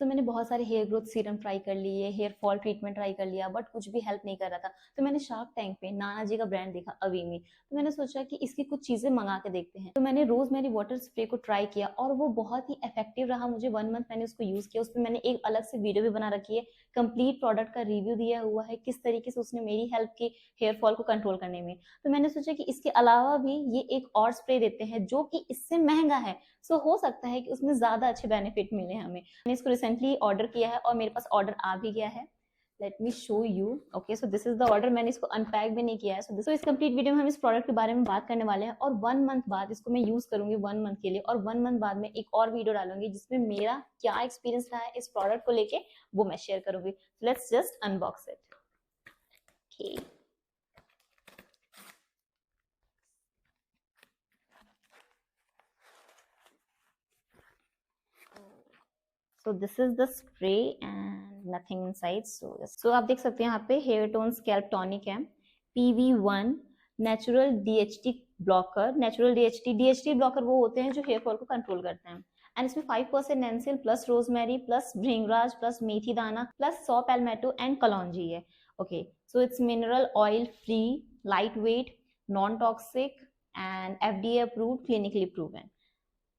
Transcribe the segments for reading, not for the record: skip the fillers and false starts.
सो मैंने बहुत सारे हेयर ग्रोथ सीरम ट्राई कर लिए, हेयर फॉल ट्रीटमेंट ट्राई कर लिया, बट कुछ भी हेल्प नहीं कर रहा था। तो मैंने शार्क टैंक पे नाना जी का ब्रांड देखा अवीमी, तो मैंने सोचा कि इसकी कुछ चीजें मंगा के देखते हैं। तो मैंने रोजमेरी वाटर स्प्रे को ट्राई किया और वो बहुत ही इफेक्टिव रहा मुझे। 1 मंथ मैंने उसको यूज किया, उसमें मैंने एक अलग से वीडियो भी बना रखी है, कंप्लीट प्रोडक्ट का रिव्यू दिया हुआ है, किस तरीके से उसने मेरी हेल्प की हेयर फॉल को कंट्रोल करने में। तो मैंने सोचा कि इसके अलावा भी ये एक और स्प्रे देते हैं जो कि इससे महंगा है, सो हो सकता है कि उसमें ज्यादा अच्छे बेनिफिट मिले हमें। मैंने इसको रिसेंटली ऑर्डर किया है और मेरे पास ऑर्डर आ भी गया है। Let me show you. Okay, so this is the order. मैंने इसको अनपैक भी नहीं किया है। सो इस कंप्लीट वीडियो में हम इस प्रोडक्ट के बारे में बात करने वाले हैं और 1 मंथ बाद इसको मैं यूज करूंगी, 1 मंथ के लिए, और 1 मंथ बाद में एक और वीडियो डालूंगी जिसमें मेरा क्या एक्सपीरियंस रहा है इस प्रोडक्ट को लेके, वो मैं शेयर करूंगी। Let's just unbox it. Okay, so this is the spray and nothing inside. So आप देख सकते हैं यहाँ पे हेयर टोन स्कैल्प टॉनिक है, PV1 natural DHT blocker. Natural DHT blocker वो होते हैं जो हेयर फॉल को कंट्रोल करते हैं। एंड इसमें 5% नेंसिल प्लस रोजमेरी प्लस भृंगराज प्लस मेथी दाना प्लस सौ पैल्मेटो एंड कलौंजी है। Okay, so it's mineral oil free, light weight, non toxic and FDA approved, clinically proven.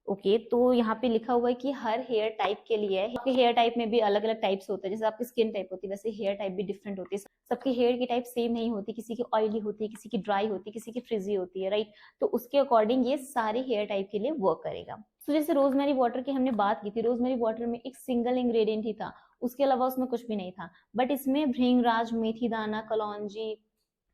Okay, तो यहाँ पे लिखा हुआ है कि हर हेयर टाइप के लिए है। आपके हेयर टाइप में भी अलग अलग टाइप्स होते हैं, जैसे आपकी स्किन टाइप होती है वैसे हेयर टाइप भी डिफरेंट होती है। सबकी हेयर की टाइप सेम नहीं होती, किसी की ऑयली होती है, किसी की ड्राई होती है, किसी की फ्रिजी होती है, राइट। तो उसके अकॉर्डिंग ये सारे हेयर टाइप के लिए वर्क करेगा। तो जैसे रोजमेरी वाटर की हमने बात की थी, रोजमेरी वाटर में एक सिंगल इंग्रेडिएंट ही था, उसके अलावा उसमें कुछ भी नहीं था। बट इसमें भृंगराज, मेथी दाना, कलौंजी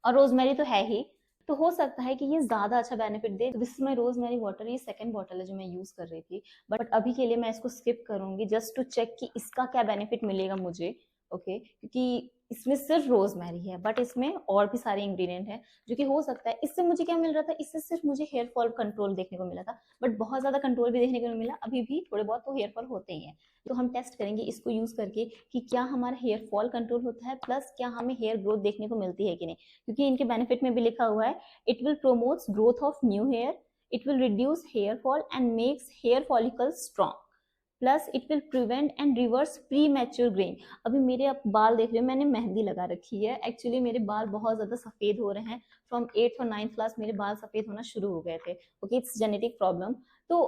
और रोजमेरी तो है ही, तो हो सकता है कि ये ज्यादा अच्छा benefit they. This is my rosemary water, ये सेकंड बॉटल है जो मैं यूज कर रही थी, बट अभी के लिए मैं इसको स्किप करूंगी जस्ट टू चेक कि इसका क्या बेनिफिट मिलेगा मुझे। ओके, क्योंकि इसमें सिर्फ रोजमेरी है बट इसमें और भी सारे इंग्रेडिएंट हैं जो कि हो सकता है। इससे मुझे क्या मिल रहा था, इससे सिर्फ मुझे हेयर फॉल कंट्रोल देखने को मिला था, बट बहुत ज्यादा कंट्रोल भी देखने को नहीं मिला। अभी भी थोड़े बहुत तो हेयर फॉल होते ही हैं। तो हम टेस्ट करेंगे इसको यूज करके कि क्या हमारा हेयर फॉल कंट्रोल होता है, प्लस क्या हमें हेयर ग्रोथ देखने को मिलती है कि नहीं। क्योंकि इनके बेनिफिट में भी लिखा हुआ है, it will promotes growth of new hair, it will reduce hair fall and makes hair follicles strong, plus it will prevent and reverse premature grain. अभी मेरे आप बाल देख रहे हो, मैंने मेहंदी लगा रखी है। एक्चुअली मेरे बाल बहुत ज्यादा सफेद हो रहे हैं, फ्रॉम 8th और 9th क्लास मेरे बाल सफेद होना शुरू हो गए थे। Okay, it's genetic problem. तो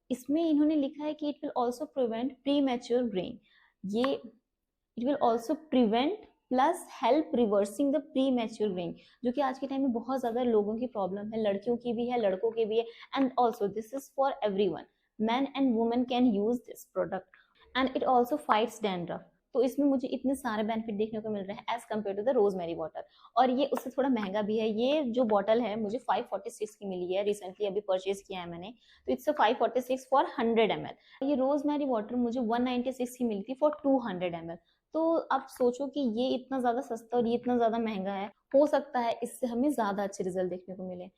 इसमें इन्होंने लिखा है कि it will also prevent premature grain, ये it will also prevent plus help reversing the premature grain, जो कि आज के टाइम में बहुत ज्यादा लोगों की प्रॉब्लम है, लड़कियों की भी है, लड़कों की भी है। And also this is for everyone, men and women can use this product, and it also fights dandruff। तो इसमें मुझे इतने सारे बेनिफिट देखने को मिल रहे हैं as compare to the rosemary water. और ये उससे थोड़ा महंगा भी है। ये जो बॉटल है मुझे 546 की मिली है, रिसेंटली अभी परचेज किया है मैंने। तो इट्स 546 फॉर 100 ml। ये रोजमेरी वाटर मुझे 196 की मिली थी फॉर 200 ml। तो आप सोचो कि ये इतना ज्यादा सस्ता और ये इतना ज्यादा महंगा है, हो सकता है इससे हमें ज्यादा अच्छे रिजल्ट देखने को मिले।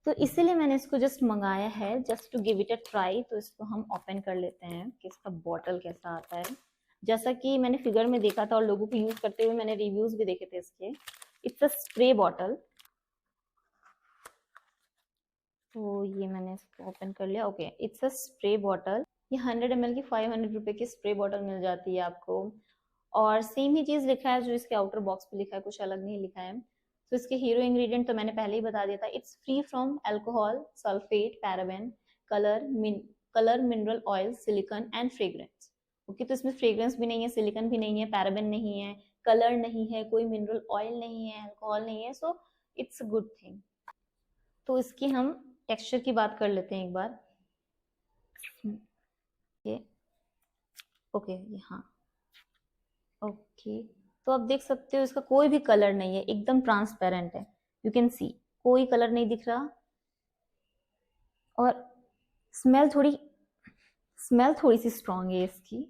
तो इसीलिए मैंने इसको जस्ट मंगाया है, just to give it a try. तो इसको हम ओपन कर लेते हैं कि इसका बॉटल कैसा आता है। जैसा कि मैंने फिगर में देखा था और लोगों को यूज करते हुए मैंने रिव्यूज भी देखे थे इसके। It's a spray bottle. तो ये मैंने इसको ओपन कर लिया। Okay, it's a spray bottle. ये 100 ml की 500 रुपए की स्प्रे बॉटल मिल जाती है आपको। और सेम ही चीज लिखा है जो इसके आउटर बॉक्स पे लिखा है, कुछ अलग नहीं लिखा है। तो इसके हीरो इंग्रेडिएंट तो मैंने पहले ही बता दिया था, it's free from alcohol, sulphate, paraben, colour mineral oil, silicon and fragrance. Okay, तो इसमें फ्रेग्रेंस भी नहीं है, सिलिकॉन भी नहीं है, पैराबेन नहीं है, कलर नहीं है, कोई मिनरल ऑयल नहीं है, अल्कोहल नहीं है। So it's a good thing. तो इसकी हम टेक्सचर की बात कर लेते हैं एक बार। ये ओके, ये हाँ, ओके। तो आप देख सकते हो इसका कोई भी कलर नहीं है, एकदम ट्रांसपेरेंट है। यू कैन सी कोई कलर नहीं दिख रहा। और स्मेल थोड़ी स्मेल थोड़ी सी स्ट्रांग है इसकी।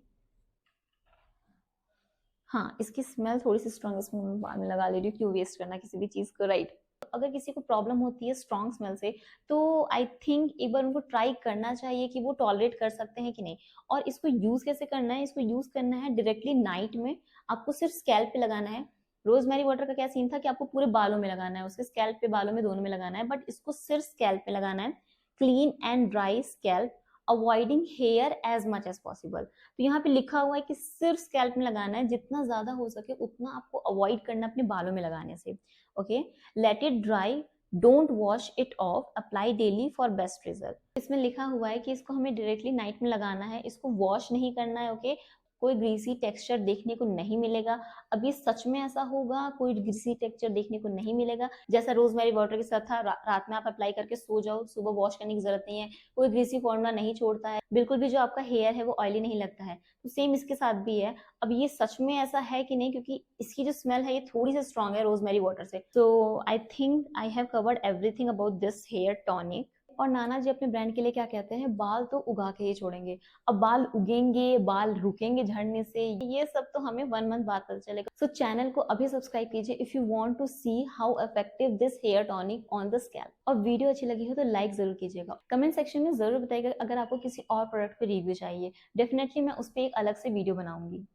हाँ, इसकी स्मेल थोड़ी सी स्ट्रांग, इसमें मैं बाद में लगा ले रही हूँ, क्यों वेस्ट करना किसी भी चीज को, राइट। अगर किसी को प्रॉब्लम होती है स्ट्रॉन्ग स्मेल से, तो आई थिंक एक बार उनको ट्राई करना चाहिए कि वो टॉलरेट कर सकते हैं कि नहीं। और इसको यूज कैसे करना है, इसको यूज करना है डायरेक्टली नाइट में। आपको सिर्फ स्कैल्प पे लगाना है। रोजमेरी वाटर का क्या सीन था कि आपको पूरे बालों में लगाना है, उसके स्कैल्प पे, बालों में, दोनों में लगाना है, बट इसको सिर्फ स्कैल्प पे लगाना है। Clean and dry scalp avoiding hair as much as possible. तो यहाँ पे लिखा हुआ है कि सिर्फ स्कैल्प में लगाना है, जितना ज्यादा हो सके उतना आपको अवॉइड करना अपने बालों में लगाने से। Okay, let it dry, don't wash it of, apply daily for best result. इसमें लिखा हुआ है कि इसको हमें डायरेक्टली नाइट में लगाना है, इसको वॉश नहीं करना है। ओके, कोई ग्रीसी टेक्सचर देखने को नहीं मिलेगा। अब ये सच में ऐसा होगा, कोई ग्रीसी टेक्सचर देखने को नहीं मिलेगा। जैसा रोजमेरी वाटर के साथ था, रात में आप अप्लाई करके सो जाओ, सुबह वॉश करने की जरूरत नहीं है, कोई ग्रीसी फॉर्मूला नहीं छोड़ता है, बिल्कुल भी जो आपका हेयर है वो ऑयली नहीं लगता है। तो सेम इसके साथ भी है। अब ये सच में ऐसा है कि नहीं, क्योंकि इसकी जो स्मेल है ये थोड़ी सी स्ट्रॉन्ग है रोजमेरी वाटर से। So I think I have covered everything about this hair tonic. और नाना जी अपने ब्रांड के लिए क्या कहते हैं, बाल तो उगा के ही छोड़ेंगे। अब बाल उगेंगे, बाल रुकेंगे झड़ने से, ये सब तो हमें 1 मंथ बाद पता चलेगा। सो चैनल को अभी सब्सक्राइब कीजिए if you want to see how effective this hair tonic on the scalp. और वीडियो अच्छी लगी हो तो लाइक जरूर कीजिएगा। कमेंट सेक्शन में जरूर बताइएगा अगर आपको किसी और प्रोडक्ट पे रिव्यू चाहिए, डेफिनेटली मैं उस पर एक अलग से वीडियो बनाऊंगी।